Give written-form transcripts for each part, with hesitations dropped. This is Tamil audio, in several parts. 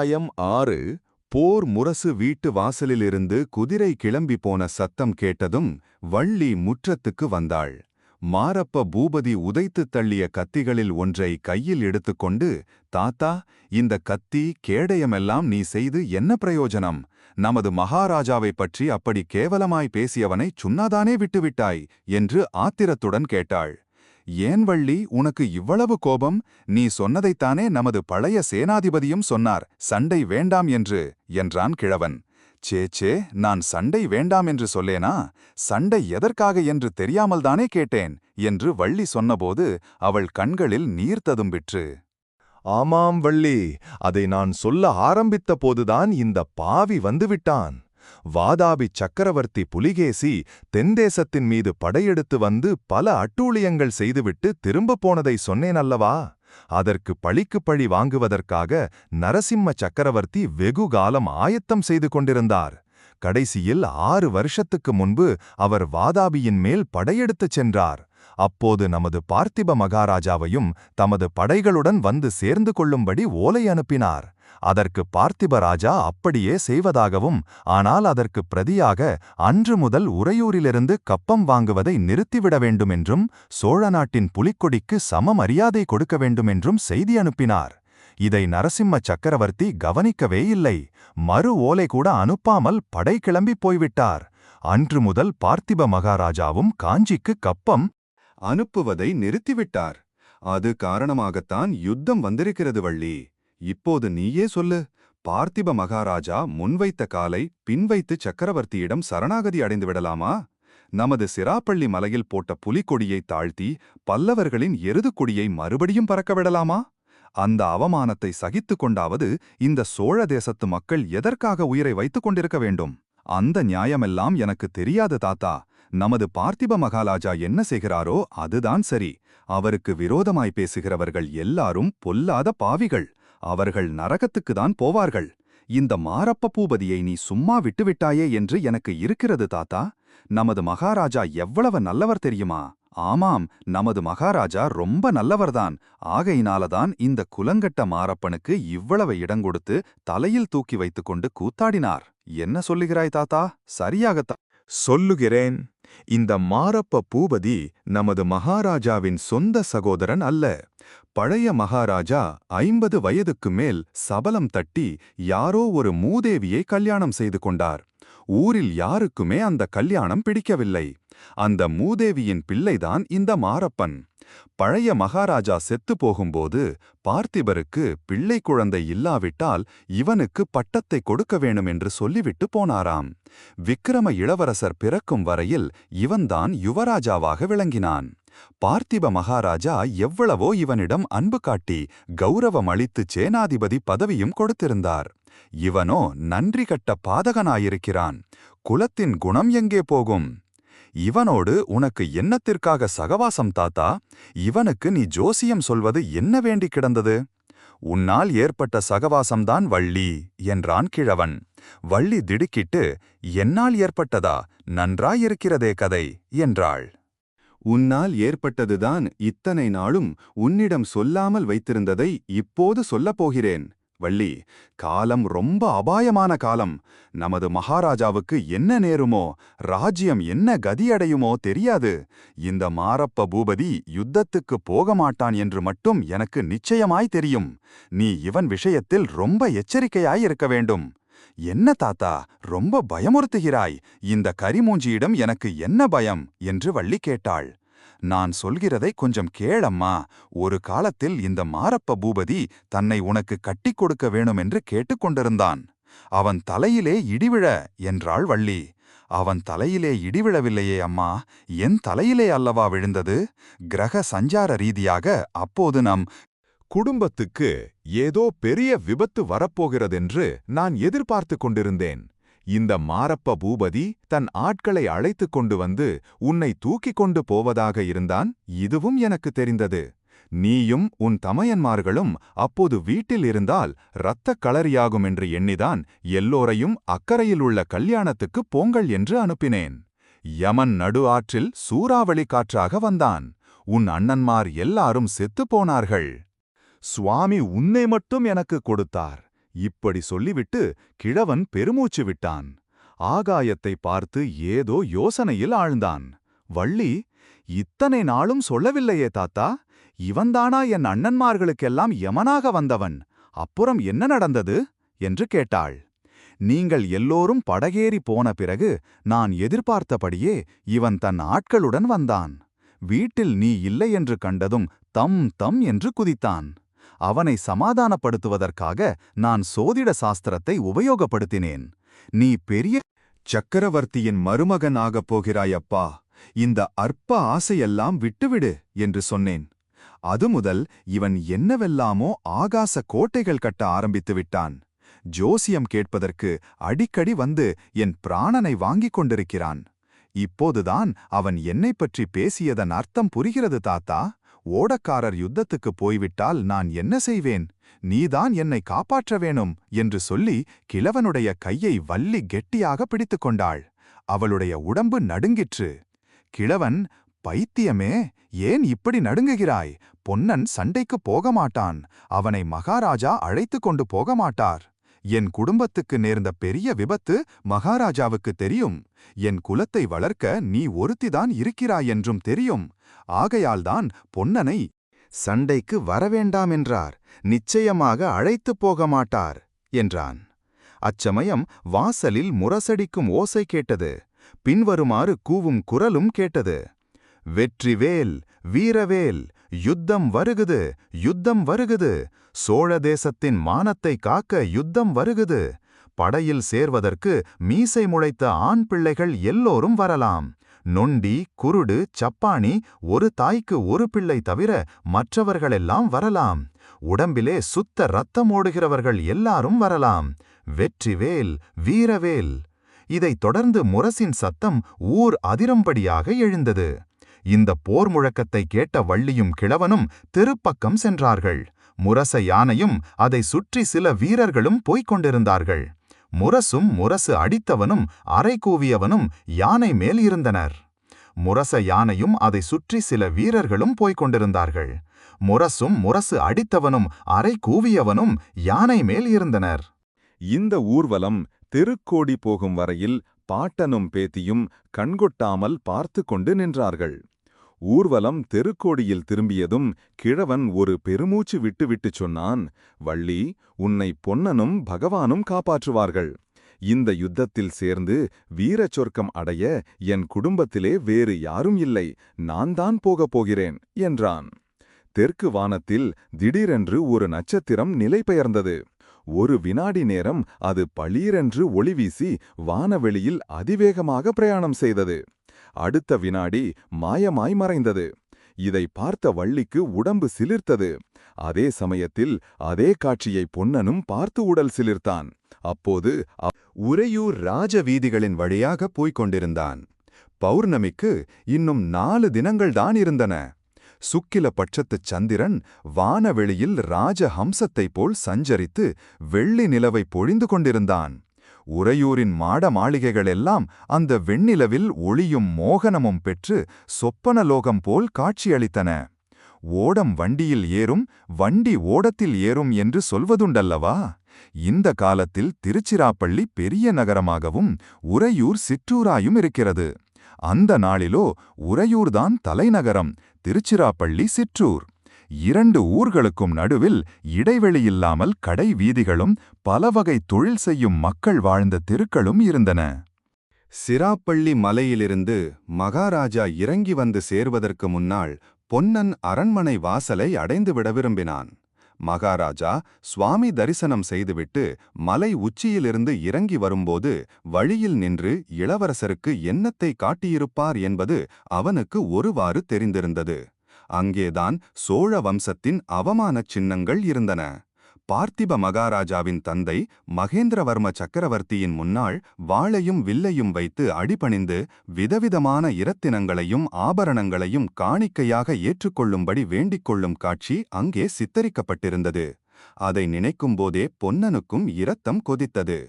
6 போர் முரசு வீட்டு வாசலிலிருந்து குதிரை கிளம்பி போன சத்தம் கேட்டதும் வள்ளி முற்றத்துக்கு வந்தாள். மாரப்ப பூபதி உதைத்துத் தள்ளிய கத்திகளில் ஒன்றை கையில் எடுத்துக்கொண்டு, தாத்தா, இந்த கத்தி கேடயமெல்லாம் நீ செய்து என்ன பிரயோஜனம்? நமது மகாராஜாவைப் பற்றி அப்படி கேவலமாய் பேசியவனைச் சும்மாதானே விட்டுவிட்டாய் என்று ஆத்திரத்துடன் கேட்டாள். ஏன் வள்ளி, உனக்கு இவ்வளவு கோபம்? நீ சொன்னதைத்தானே நமது பழைய சேனாதிபதியும் சொன்னார், சண்டை வேண்டாம் என்று, என்றான் கிழவன். சே, நான் சண்டை வேண்டாம் என்று சொல்லேனா? சண்டை எதற்காக என்று தெரியாமல்தானே கேட்டேன் என்று வள்ளி சொன்னபோது அவள் கண்களில் நீர் ததும்பிற்று. ஆமாம் வள்ளி, அதை நான் சொல்ல ஆரம்பித்த போதுதான் இந்த பாவி வந்துவிட்டான். வாதாபி சக்கரவர்த்தி புலிகேசி தென்தேசத்தின் மீது படையெடுத்து வந்து பல அட்டூழியங்கள் செய்துவிட்டு திரும்பப் போனதை சொன்னேனல்லவா? அதற்கு பழிக்கு பழி வாங்குவதற்காக நரசிம்ம சக்கரவர்த்தி வெகு காலம் ஆயத்தம் செய்து கொண்டிருந்தார். கடைசியில் 6 வருஷத்துக்கு முன்பு அவர் வாதாபியின் மேல் படையெடுத்துச் சென்றார். அப்போது நமது பார்த்திப மகாராஜாவையும் தமது படைகளுடன் வந்து சேர்ந்து கொள்ளும்படி ஓலை அனுப்பினார். அதற்கு பார்த்திப ராஜா அப்படியே செய்வதாகவும், ஆனால் அதற்கு பிரதியாக அன்று முதல் உறையூரிலிருந்து கப்பம் வாங்குவதை நிறுத்திவிட வேண்டுமென்றும், சோழ நாட்டின் புலிக்கொடிக்கு சம மரியாதை கொடுக்க வேண்டுமென்றும் செய்தி அனுப்பினார். இதை நரசிம்ம சக்கரவர்த்தி கவனிக்கவே இல்லை. மறு ஓலை கூட அனுப்பாமல் படை கிளம்பிப் போய்விட்டார். அன்று முதல் பார்த்திப மகாராஜாவும் காஞ்சிக்கு கப்பம் அனுப்புவதை நிறுத்திவிட்டார். அது காரணமாகத்தான் யுத்தம் வந்திருக்கிறது வள்ளி. இப்போது நீயே சொல்லு. பார்த்திப மகாராஜா முன்வைத்த காலை பின்வைத்து சக்கரவர்த்தியிடம் சரணாகதி அடைந்து விடலாமா? நமது சிராப்பள்ளி மலையில் போட்ட புலிக்கொடியை தாழ்த்தி பல்லவர்களின் எருதுக்கொடியை மறுபடியும் பறக்கவிடலாமா? அந்த அவமானத்தை சகித்துக் கொண்டாவது இந்த சோழ தேசத்து மக்கள் எதற்காக உயிரை வைத்துக் கொண்டிருக்க வேண்டும்? அந்த நியாயமெல்லாம் எனக்கு தெரியாது தாத்தா. நமது பார்த்திப மகாராஜா என்ன செய்கிறாரோ அதுதான் சரி. அவருக்கு விரோதமாய் பேசுகிறவர்கள் எல்லாரும் பொல்லாத பாவிகள். அவர்கள் நரகத்துக்குதான் போவார்கள். இந்த மாரப்ப பூபதியை நீ சும்மா விட்டுவிட்டாயே என்று எனக்கு இருக்கிறது தாத்தா. நமது மகாராஜா எவ்வளவு நல்லவர் தெரியுமா? ஆமாம், நமது மகாராஜா ரொம்ப நல்லவர்தான். ஆகையினாலதான் இந்த குலங்கட்ட மாரப்பனுக்கு இவ்வளவு இடங்கொடுத்து தலையில் தூக்கி வைத்துக்கொண்டு கூத்தாடினார். என்ன சொல்லுகிறாய் தாத்தா? சரியாகத்தான் சொல்லுகிறேன். இந்த மாரப்ப பூபதி நமது மகாராஜாவின் சொந்த சகோதரன் அல்ல. பழைய மகாராஜா 50 வயதுக்கு மேல் சபலம் தட்டி யாரோ ஒரு மூதேவியை கல்யாணம் செய்து கொண்டார். ஊரில் யாருக்குமே அந்த கல்யாணம் பிடிக்கவில்லை. அந்த மூதேவியின் பிள்ளைதான் இந்த மாரப்பன். பழைய மகாராஜா செத்து போகும்போது பார்த்திபருக்கு பிள்ளை குழந்தை இல்லாவிட்டால் இவனுக்கு பட்டத்தை கொடுக்க வேணும் என்று சொல்லிவிட்டு போனாராம். விக்கிரம இளவரசர் பிறக்கும் வரையில் இவன்தான் யுவராஜாவாக விளங்கினான். பார்த்திப மகாராஜா எவ்வளவோ இவனிடம் அன்பு காட்டி கௌரவம் அளித்து சேனாதிபதி பதவியும் கொடுத்திருந்தார். இவனோ நன்றி கட்ட பாதகனாயிருக்கிறான். குலத்தின் குணம் எங்கே போகும்? இவனோடு உனக்கு என்னத்திற்காக சகவாசம் தாத்தா? இவனுக்கு நீ ஜோசியம் சொல்வது என்ன வேண்டி கிடந்தது? உன்னால் ஏற்பட்ட சகவாசம்தான் வள்ளி, என்றான் கிழவன். வள்ளி திடுக்கிட்டு, என்னால் ஏற்பட்டதா? நன்றாயிருக்கிறதே கதை, என்றாள். உன்னால் ஏற்பட்டதுதான் இத்தனை நாளும் உன்னிடம் சொல்லாமல் வைத்திருந்ததை இப்போது சொல்லப் போகிறேன். வள்ளி, காலம் ரொம்ப அபாயமான காலம். நமது மகாராஜாவுக்கு என்ன நேருமோ, ராஜ்யம் என்ன கதியடையுமோ தெரியாது. இந்த மாரப்ப பூபதி யுத்தத்துக்கு போக மாட்டான் என்று மட்டும் எனக்கு நிச்சயமாய் தெரியும். நீ இவன் விஷயத்தில் ரொம்ப எச்சரிக்கையாயிருக்க வேண்டும். என்ன தாத்தா, ரொம்ப பயமுறுத்துகிறாய்? இந்த கரிமூஞ்சியிடம் எனக்கு என்ன பயம் என்று வள்ளி கேட்டாள். நான் சொல்கிறதை கொஞ்சம் கேளம்மா. ஒரு காலத்தில் இந்த மாரப்ப பூபதி தன்னை உனக்கு கட்டிக் கொடுக்க வேணுமென்று கேட்டுக்கொண்டிருந்தான். அவன் தலையிலே இடிவிழ, என்றாள் வள்ளி. அவன் தலையிலே இடிவிழவில்லையே அம்மா, என் தலையிலே அல்லவா விழுந்தது? கிரக சஞ்சார ரீதியாக அப்போது நம் குடும்பத்துக்கு ஏதோ பெரிய விபத்து வரப்போகிறதென்று நான் எதிர்பார்த்து கொண்டிருந்தேன். இந்த மாரப்ப பூபதி தன் ஆட்களை அழைத்துக் கொண்டு வந்து உன்னை தூக்கிக் கொண்டு போவதாக இருந்தான். இதுவும் எனக்கு தெரிந்தது. நீயும் உன் தமையன்மார்களும் அப்போது வீட்டில் இருந்தால் இரத்தக் களரியாகும் என்று எண்ணிதான் எல்லோரையும் அக்கறையில் உள்ள கல்யாணத்துக்கு போங்கள் என்று அனுப்பினேன். யமன் நடு ஆற்றில் சூறாவளி காற்றாக வந்தான். உன் அண்ணன்மார் எல்லாரும் செத்துப் போனார்கள். சுவாமி உன்னை மட்டும் எனக்கு கொடுத்தார். இப்படி சொல்லிவிட்டு கிழவன் பெருமூச்சு விட்டான். ஆகாயத்தை பார்த்து ஏதோ யோசனையில் ஆழ்ந்தான். வள்ளி, இத்தனை நாளும் சொல்லவில்லையே தாத்தா, இவன்தானா என் அண்ணன்மார்களுக்கெல்லாம் யமனாக வந்தவன்? அப்புறம் என்ன நடந்தது என்று கேட்டாள். நீங்கள் எல்லோரும் படகேறி போன பிறகு நான் எதிர்பார்த்தபடியே இவன் தன் ஆட்களுடன் வந்தான். வீட்டில் நீ இல்லை என்று கண்டதும் தம் தம் என்று குதித்தான். அவனை சமாதானப்படுத்துவதற்காக நான் சோதிட சாஸ்திரத்தை உபயோகப்படுத்தினேன். நீ பெரிய சக்கரவர்த்தியின் மருமகன் ஆகப் போகிறாயப்பா, இந்த அற்ப ஆசையெல்லாம் விட்டுவிடு என்று சொன்னேன். அது முதல் இவன் என்னவெல்லாமோ ஆகாச கோட்டைகள் கட்ட ஆரம்பித்து விட்டான். ஜோசியம் கேட்பதற்கு அடிக்கடி வந்து என் பிராணனை வாங்கிக் கொண்டிருக்கிறான். இப்போதுதான் அவன் என்னைப் பற்றி பேசியதன் அர்த்தம் புரிகிறது தாத்தா. ஓடக்காரர் யுத்தத்துக்கு போய்விட்டால் நான் என்ன செய்வேன்? நீதான் என்னை காப்பாற்ற வேணும் என்று சொல்லி கிழவனுடைய கையை வள்ளி கெட்டியாக பிடித்துக் கொண்டாள். அவளுடைய உடம்பு நடுங்கிற்று. கிழவன், பைத்தியமே, ஏன் இப்படி நடுங்குகிறாய்? பொன்னன் சண்டைக்குப் போக மாட்டான். அவனை மகாராஜா அழைத்துக் கொண்டு போக மாட்டார். என் குடும்பத்துக்கு நேர்ந்த பெரிய விபத்து மகாராஜாவுக்கு தெரியும். என் குலத்தை வளர்க்க நீ ஒருத்திதான் இருக்கிறாயென்றும் தெரியும். ஆகையால்தான் பொன்னனை சண்டைக்கு வரவேண்டாம் என்றார். நிச்சயமாக அழைத்துப் போக மாட்டார் என்றான். அச்சமயம் வாசலில் முரசடிக்கும் ஓசை கேட்டது. பின்வருமாறு கூவும் குரலும் கேட்டது. வெற்றிவேல், வீரவேல், யுத்தம் வருகுது, யுத்தம் வருகுது. சோழ தேசத்தின் மானத்தை காக்க யுத்தம் வருகுது. படையில் சேர்வதற்கு மீசை முளைத்த ஆண் பிள்ளைகள் எல்லோரும் வரலாம். நொண்டி, குருடு, சப்பாணி, ஒரு தாய்க்கு ஒரு பிள்ளை தவிர மற்றவர்களெல்லாம் வரலாம். உடம்பிலே சுத்த ரத்தம் ஓடுகிறவர்கள் எல்லாரும் வரலாம். வெற்றிவேல், வீரவேல். இதைத் தொடர்ந்து முரசின் சத்தம் ஊர் அதிரம்படியாக எழுந்தது. இந்த போர் முழக்கத்தை கேட்ட வள்ளியும் கிழவனும் தெருப்பக்கம் சென்றார்கள். முரச யானையும் அதை சுற்றி சில வீரர்களும் போய்க் கொண்டிருந்தார்கள். முரசும் முரசு அடித்தவனும் அறை கூவியவனும் யானை மேல் இருந்தனர். முரச யானையும் அதை சுற்றி சில வீரர்களும் போய்க் கொண்டிருந்தார்கள். முரசும் முரசு அடித்தவனும் அறை கூவியவனும் யானை மேல் இருந்தனர். இந்த ஊர்வலம் திருக்கோடி போகும் வரையில் பாட்டனும் பேத்தியும் கண்கொட்டாமல் பார்த்து கொண்டு நின்றார்கள். ஊர்வலம் தெருக்கோடியில் திரும்பியதும் கிழவன் ஒரு பெருமூச்சு விட்டுவிட்டுச் சொன்னான், வள்ளி, உன்னை பொன்னனும் பகவானும் காப்பாற்றுவார்கள். இந்த யுத்தத்தில் சேர்ந்து வீரச் சொர்க்கம் அடைய என் குடும்பத்திலே வேறு யாரும் இல்லை, நான் தான் போகப் போகிறேன் என்றான். தெற்கு வானத்தில் திடீரென்று ஒரு நட்சத்திரம் நிலை பெயர்ந்தது. ஒரு வினாடி நேரம் அது பளீரென்று ஒளிவீசி வானவெளியில் அதிவேகமாக பிரயாணம் செய்தது. அடுத்த வினாடி மாயமாய் மறைந்தது. இதை பார்த்த வள்ளிக்கு உடம்பு சிலிர்த்தது. அதே சமயத்தில் அதே காட்சியை பொன்னனும் பார்த்து உடல் சிலிர்த்தான். அப்போது உறையூர் ராஜ வீதிகளின் வழியாக போய்க் கொண்டிருந்தான். பௌர்ணமிக்கு இன்னும் 4 தினங்கள்தான் இருந்தன. சுக்கில பட்சத்துச் சந்திரன் வானவெளியில் ராஜஹம்சத்தைப் போல் சஞ்சரித்து வெள்ளி நிலவை பொழிந்து கொண்டிருந்தான். உறையூரின் மாட மாளிகைகளெல்லாம் அந்த வெண்ணிலவில் ஒளியும் மோகனமும் பெற்று சொப்பனலோகம் போல் காட்சியளித்தன. ஓடம் வண்டியில் ஏறும், வண்டி ஓடத்தில் ஏறும் என்று சொல்வதுண்டல்லவா? இந்த காலத்தில் திருச்சிராப்பள்ளி பெரிய நகரமாகவும் உறையூர் சிற்றூராயும் இருக்கிறது. அந்த நாளிலோ உறையூர்தான் தலைநகரம், திருச்சிராப்பள்ளி சிற்றூர். 2 ஊர்களுக்கும் நடுவில் இடைவெளியில்லாமல் கடை வீதிகளும் பலவகை தொழில் செய்யும் மக்கள் வாழ்ந்த தெருக்களும் இருந்தன. சிராப்பள்ளி மலையிலிருந்து மகாராஜா இறங்கி வந்து சேர்வதற்கு முன்னால் பொன்னன் அரண்மனை வாசலை அடைந்துவிட விரும்பினான். மகாராஜா சுவாமி தரிசனம் செய்துவிட்டு மலை உச்சியிலிருந்து இறங்கி வரும்போது வழியில் நின்று இளவரசருக்கு என்னத்தை காட்டியிருப்பார் என்பது அவனுக்கு ஒருவாறு தெரிந்திருந்தது. அங்கேதான் சோழ வம்சத்தின் அவமானச் சின்னங்கள் இருந்தன. பார்த்திப மகாராஜாவின் தந்தை மகேந்திரவர்ம சக்கரவர்த்தியின் முன்னாள் வாளையும் வில்லையும் வைத்து அடிபணிந்து விதவிதமான இரத்தினங்களையும் ஆபரணங்களையும் காணிக்கையாக ஏற்றுக்கொள்ளும்படி வேண்டிக் கொள்ளும் காட்சி அங்கே சித்தரிக்கப்பட்டிருந்தது. அதை நினைக்கும்போதே பொன்னனுக்கும் இரத்தம் கொதித்தது.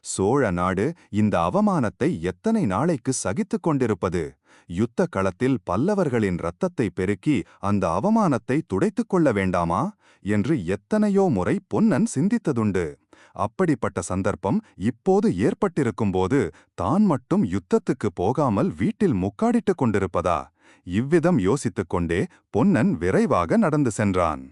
சோழ நாடு இந்த அவமானத்தை எத்தனை நாளைக்கு சகித்துக் கொண்டிருப்பது? யுத்த களத்தில் பல்லவர்களின் இரத்தத்தை பெருக்கி அந்த அவமானத்தை துடைத்துக் கொள்ள வேண்டாமா என்று எத்தனையோ முறை பொன்னன் சிந்தித்ததுண்டு. அப்படிப்பட்ட சந்தர்ப்பம் இப்போது ஏற்பட்டிருக்கும்போது தான் மட்டும் யுத்தத்துக்கு போகாமல் வீட்டில் முக்காடிட்டுக் கொண்டிருப்பதா? இவ்விதம் யோசித்துக் கொண்டே பொன்னன் விரைவாக நடந்து சென்றான்.